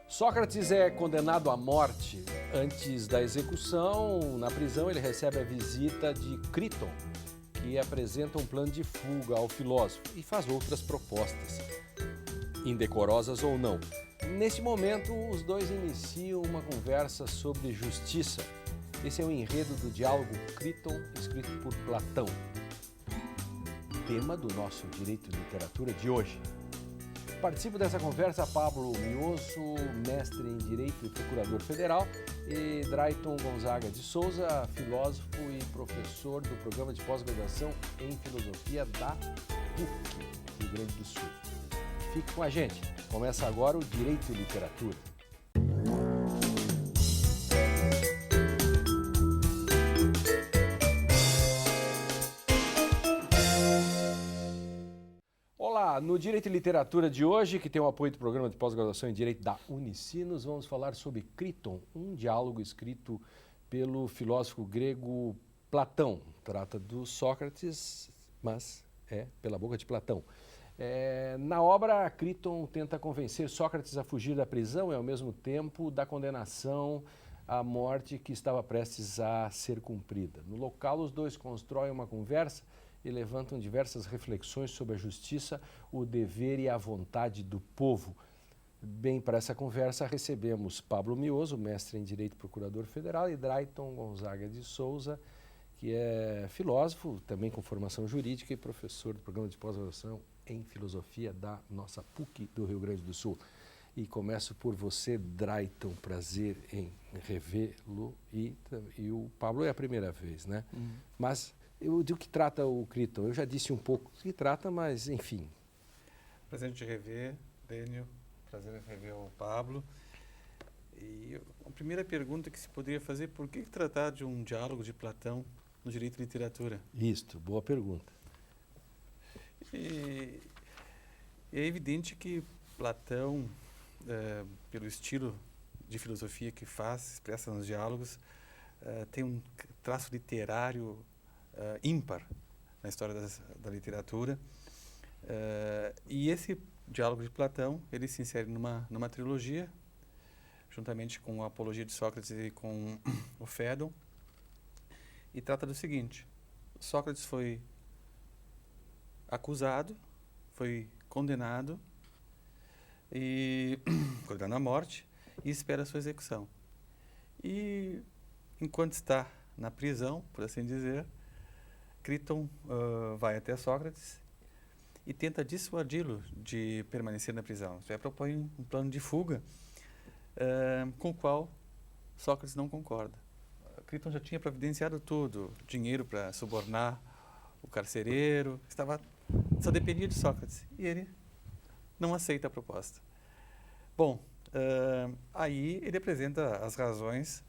Sócrates é condenado à morte. Antes da execução, na prisão, ele recebe a visita de Críton, que apresenta um plano de fuga ao filósofo e faz outras propostas, indecorosas ou não. Neste momento, os dois iniciam uma conversa sobre justiça. Esse é o enredo do diálogo Críton, escrito por Platão. Tema do nosso Direito e Literatura de hoje. Participo dessa conversa Pablo Mioso, mestre em Direito e Procurador Federal, e Drayton Gonzaga de Souza, filósofo e professor do Programa de Pós-Graduação em Filosofia da PUC, Rio Grande do Sul. Fique com a gente. Começa agora o Direito e Literatura. Olá, no Direito e Literatura de hoje, que tem o apoio do Programa de Pós-Graduação em Direito da Unicinos, vamos falar sobre Críton, um diálogo escrito pelo filósofo grego Platão. Trata do Sócrates, mas é pela boca de Platão. Na obra, Críton tenta convencer Sócrates a fugir da prisão e, ao mesmo tempo, da condenação à morte que estava prestes a ser cumprida. No local, os dois constroem uma conversa e levantam diversas reflexões sobre a justiça, o dever e a vontade do povo. Bem, para essa conversa recebemos Pablo Mioso, mestre em Direito e Procurador Federal, e Drayton Gonzaga de Souza, que é filósofo, também com formação jurídica e professor do Programa de Pós-Graduação em Filosofia da nossa PUC do Rio Grande do Sul. E começo por você, Drayton, prazer em revê-lo, e o Pablo é a primeira vez, né? Mas de que trata o Críton? Eu já disse um pouco do que trata, mas enfim. Prazer em te rever, Dênio. Prazer em rever o Pablo. E a primeira pergunta que se poderia fazer, por que tratar de um diálogo de Platão no Direito e Literatura? Isto, boa pergunta. E é evidente que Platão, pelo estilo de filosofia que faz, expressa nos diálogos, tem um traço literário ímpar na história da literatura, e esse diálogo de Platão ele se insere numa trilogia, juntamente com a Apologia de Sócrates e com o Fédon, e trata do seguinte: Sócrates foi acusado, foi condenado à morte, e espera a sua execução. E enquanto está na prisão, por assim dizer, Críton vai até Sócrates e tenta dissuadi-lo de permanecer na prisão. Isso propõe um plano de fuga com o qual Sócrates não concorda. Críton já tinha providenciado tudo, dinheiro para subornar o carcereiro, só dependia de Sócrates, e ele não aceita a proposta. Bom, aí ele apresenta as razões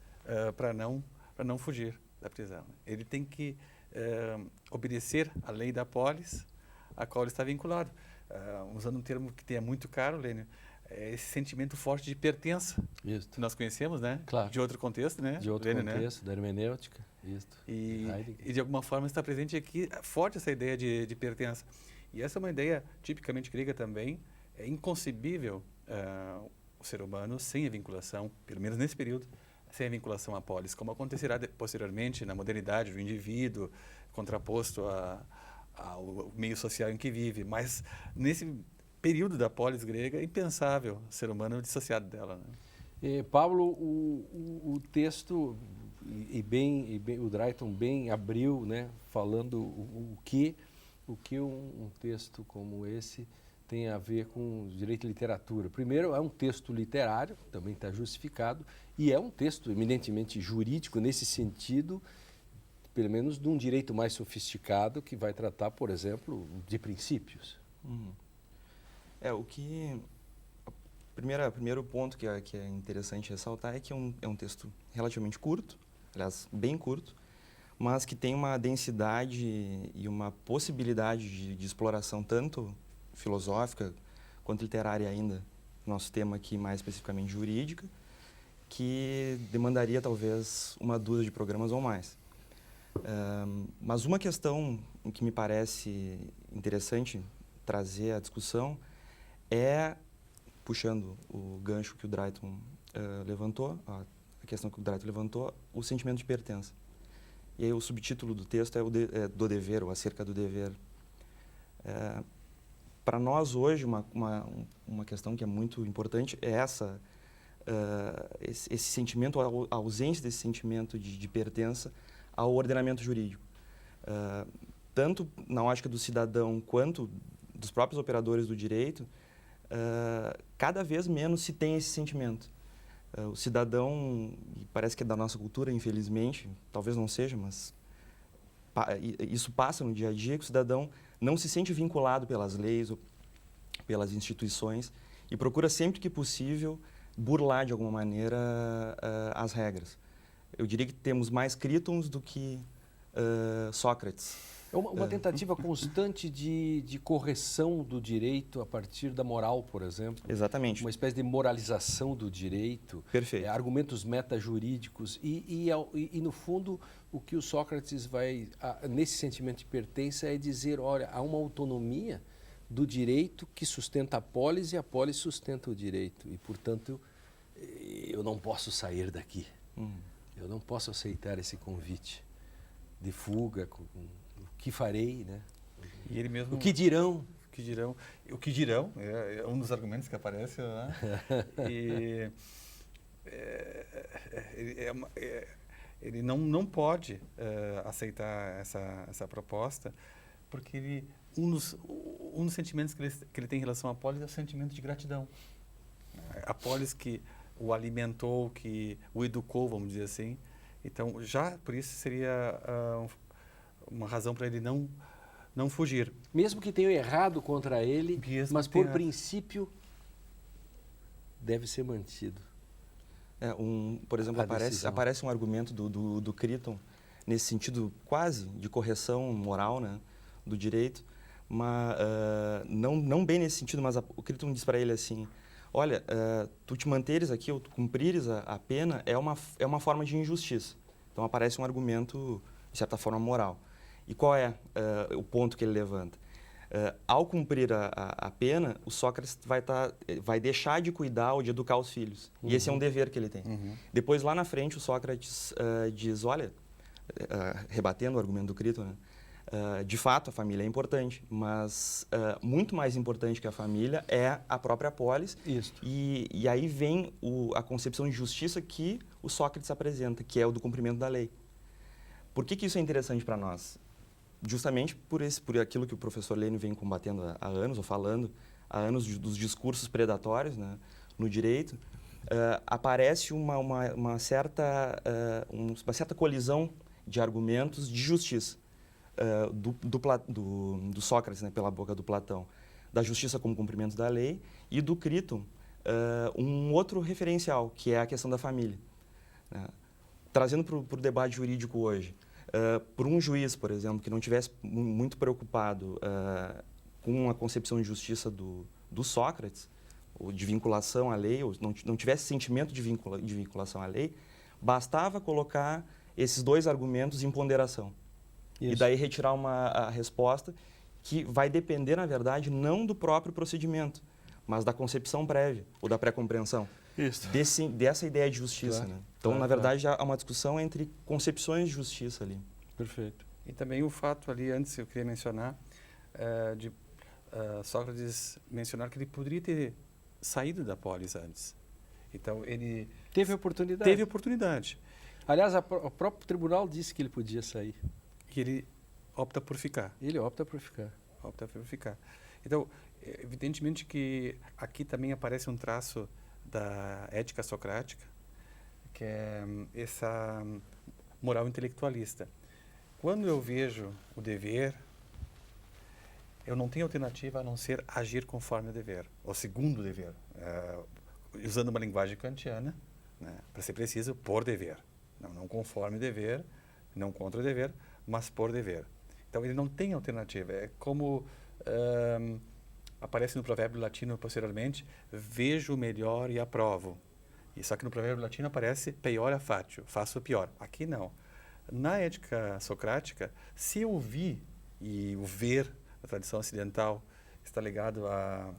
para não fugir da prisão. Ele tem que obedecer à lei da polis, a qual ele está vinculado. Usando um termo que é muito caro, Lênio, esse sentimento forte de pertença. Isto. Que nós conhecemos, né? Claro. De outro contexto, né? De outro Lênio, contexto, né? Da hermenêutica. Isto. E de alguma forma está presente aqui forte essa ideia de pertença. E essa é uma ideia tipicamente grega também. É inconcebível o ser humano sem a vinculação, pelo menos nesse período, sem a vinculação à polis, como acontecerá posteriormente na modernidade do indivíduo, contraposto ao meio social em que vive. Mas nesse período da polis grega, é impensável o ser humano dissociado dela, né? Pablo, o texto, o Drayton bem abriu, né, falando o que um texto como esse tem a ver com direito e literatura. Primeiro, é um texto literário, também está justificado, e é um texto eminentemente jurídico nesse sentido, pelo menos de um direito mais sofisticado, que vai tratar, por exemplo, de princípios. Primeiro ponto que é interessante ressaltar é que é um texto relativamente curto, aliás, bem curto, mas que tem uma densidade e uma possibilidade de exploração tanto filosófica quanto literária ainda, nosso tema aqui mais especificamente jurídica, que demandaria talvez uma dúzia de programas ou mais. Mas uma questão que me parece interessante trazer à discussão é puxando o gancho que o Drayton levantou, a questão que o Drayton levantou, o sentimento de pertença. E aí o subtítulo do texto é do dever, ou acerca do dever. Para nós hoje, uma questão que é muito importante é esse sentimento, a ausência desse sentimento de pertença ao ordenamento jurídico. Tanto na ótica do cidadão quanto dos próprios operadores do direito, cada vez menos se tem esse sentimento. O cidadão, e parece que é da nossa cultura, infelizmente, talvez não seja, mas isso passa no dia a dia, que o cidadão não se sente vinculado pelas leis ou pelas instituições e procura sempre que possível burlar de alguma maneira as regras. Eu diria que temos mais Critons do que Sócrates. É uma tentativa constante de correção do direito a partir da moral, por exemplo. Exatamente. Uma espécie de moralização do direito. Perfeito. Argumentos metajurídicos. E, no fundo, o que o Sócrates vai, nesse sentimento de pertença, é dizer, olha, há uma autonomia do direito que sustenta a polis e a polis sustenta o direito. E, portanto, eu não posso sair daqui. Eu não posso aceitar esse convite de fuga, o que farei, né? E ele mesmo, o que dirão? O que dirão é um dos argumentos que aparece, né? E ele não pode aceitar essa proposta, porque um dos sentimentos que ele tem em relação à polis é o sentimento de gratidão. A polis que o alimentou, que o educou, vamos dizer assim. Então, já por isso seria uma razão para ele não fugir. Mesmo que tenham errado contra ele, mas por princípio deve ser mantido. Por exemplo, aparece um argumento do Criton, nesse sentido quase de correção moral, né, do direito, mas não bem nesse sentido, mas o Criton diz para ele assim, olha, tu te manteres aqui, ou tu cumprires a pena, é uma forma de injustiça. Então aparece um argumento, de certa forma, moral. E qual é o ponto que ele levanta? Ao cumprir a pena, o Sócrates vai deixar de cuidar ou de educar os filhos. E esse é um dever que ele tem. Depois, lá na frente, o Sócrates diz, olha, rebatendo o argumento do Criton, né? De fato, a família é importante, mas muito mais importante que a família é a própria polis. Isso. E aí vem a concepção de justiça que o Sócrates apresenta, que é o do cumprimento da lei. Por que isso é interessante para nós? Justamente por aquilo que o professor Lênio vem combatendo há anos, ou falando há anos dos discursos predatórios, né, no direito, aparece uma certa colisão de argumentos de justiça do Sócrates, né, pela boca do Platão, da justiça como cumprimento da lei, e do Criton, um outro referencial, que é a questão da família. Trazendo para o debate jurídico hoje, por um juiz, por exemplo, que não tivesse muito preocupado com a concepção de justiça do Sócrates, ou de vinculação à lei, ou não tivesse sentimento de vinculação à lei, bastava colocar esses dois argumentos em ponderação. Isso. E daí retirar a resposta que vai depender, na verdade, não do próprio procedimento, mas da concepção prévia, ou da pré-compreensão. Isso. Dessa ideia de justiça. Claro. Né? Então, na verdade, há uma discussão entre concepções de justiça ali. Perfeito. E também o fato ali, antes eu queria mencionar, de Sócrates mencionar que ele poderia ter saído da polis antes. Então, ele... Teve oportunidade. Teve oportunidade. Aliás, o próprio tribunal disse que ele podia sair. Que ele opta por ficar. Ele opta por ficar. Opta por ficar. Então, evidentemente que aqui também aparece um traço da ética socrática, que é essa moral intelectualista. Quando eu vejo o dever, eu não tenho alternativa a não ser agir conforme o dever, o segundo dever, usando uma linguagem kantiana, né, para ser preciso, por dever. Não conforme o dever, não contra o dever, mas por dever. Então, ele não tem alternativa. É como aparece no provérbio latino posteriormente, vejo o melhor e aprovo. E só que no provérbio latino aparece peiora fatio, faço o pior. Aqui não. Na ética socrática, se eu vi, e o ver, a tradição ocidental, está ligado a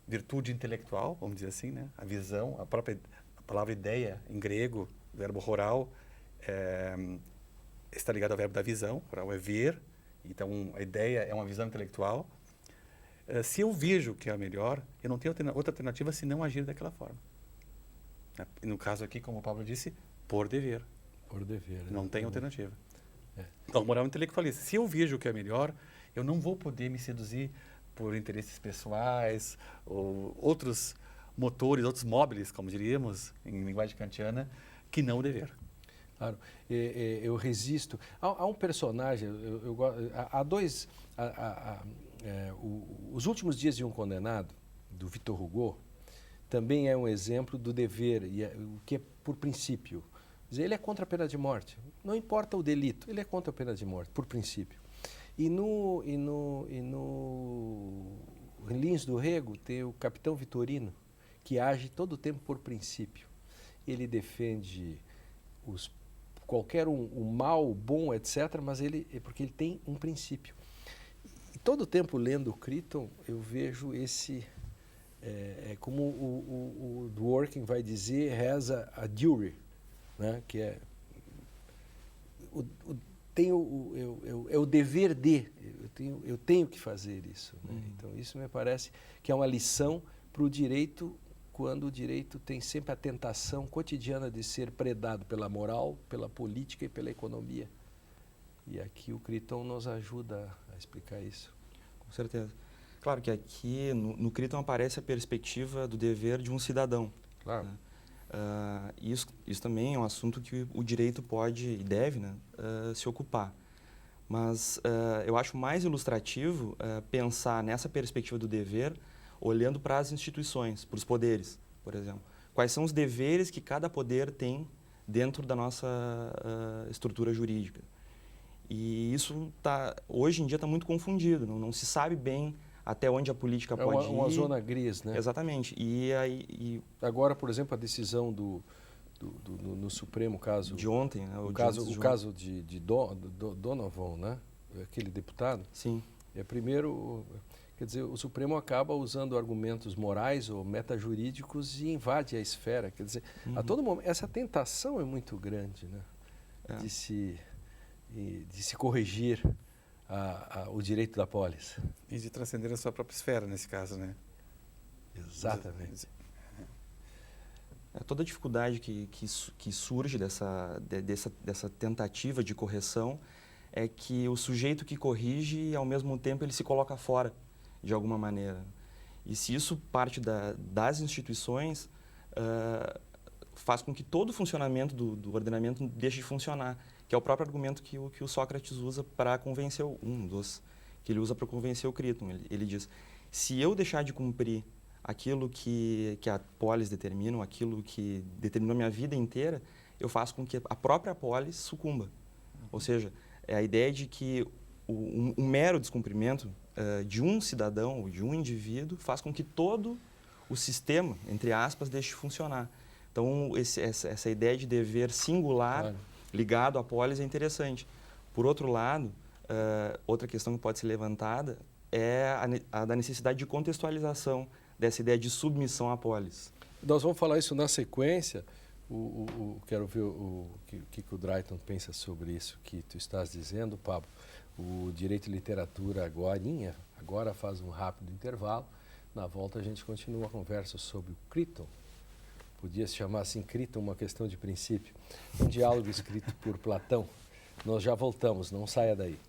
virtude intelectual, vamos dizer assim, né? A visão, a palavra ideia em grego, o verbo horal, está ligado ao verbo da visão. Horal é ver, então a ideia é uma visão intelectual. Se eu vejo que é a melhor, eu não tenho outra alternativa senão agir daquela forma. No caso aqui, como o Pablo disse, por dever. Por dever. Não tem alternativa. É. Então, moral intelectualista. Se eu vejo que é melhor, eu não vou poder me seduzir por interesses pessoais ou outros motores, outros móveis, como diríamos, em linguagem kantiana, que não o dever. Claro, eu resisto. Há um personagem, há dois... Os Últimos Dias de um Condenado, do Victor Hugo, também é um exemplo do dever, o que é por princípio. Ele é contra a pena de morte. Não importa o delito, ele é contra a pena de morte, por princípio. E no Lins do Rego tem o Capitão Vitorino, que age todo o tempo por princípio. Ele defende o mal, o bom, etc., mas porque ele tem um princípio. E todo o tempo lendo o Crichton, eu vejo como o Dworkin vai dizer, has a duty, né? Que é o dever de, eu tenho que fazer isso. Né? Então, isso me parece que é uma lição para o direito, quando o direito tem sempre a tentação cotidiana de ser predado pela moral, pela política e pela economia. E aqui o Crichton nos ajuda a explicar isso. Com certeza. Claro que aqui no Crichton aparece a perspectiva do dever de um cidadão. Claro. Né? Isso também é um assunto que o direito pode e deve, né, se ocupar. Mas eu acho mais ilustrativo pensar nessa perspectiva do dever olhando para as instituições, para os poderes, por exemplo. Quais são os deveres que cada poder tem dentro da nossa estrutura jurídica? E isso hoje em dia está muito confundido, não se sabe bem até onde a política pode ir. É uma zona gris, né? Exatamente. Agora, por exemplo, a decisão no Supremo, caso... De ontem, né? O caso de Donovan, né? Aquele deputado. Sim. Primeiro, quer dizer, o Supremo acaba usando argumentos morais ou metajurídicos e invade a esfera. Quer dizer, a todo momento, essa tentação é muito grande, né? De se corrigir o direito da pólice. E de transcender a sua própria esfera, nesse caso, né? Exatamente. Toda a dificuldade que surge dessa tentativa de correção é que o sujeito que corrige, ao mesmo tempo, ele se coloca fora, de alguma maneira. E se isso parte das instituições, faz com que todo o funcionamento do ordenamento deixe de funcionar, que é o próprio argumento que o Sócrates usa para convencer, que ele usa para convencer o Crichton. Ele diz, se eu deixar de cumprir aquilo que a polis determina, aquilo que determinou minha vida inteira, eu faço com que a própria polis sucumba. Ou seja, é a ideia de que um mero descumprimento de um cidadão ou de um indivíduo faz com que todo o sistema, entre aspas, deixe de funcionar. Então, essa ideia de dever singular, claro, ligado à polis é interessante. Por outro lado, outra questão que pode ser levantada é a da necessidade de contextualização dessa ideia de submissão à polis. Nós vamos falar isso na sequência. Quero ver o que o Drayton pensa sobre isso que tu estás dizendo, Pablo. O Direito e Literatura agora faz um rápido intervalo. Na volta a gente continua a conversa sobre o Crichton. Podia se chamar assim, Crichton, uma questão de princípio. Um diálogo escrito por Platão. Nós já voltamos, não saia daí.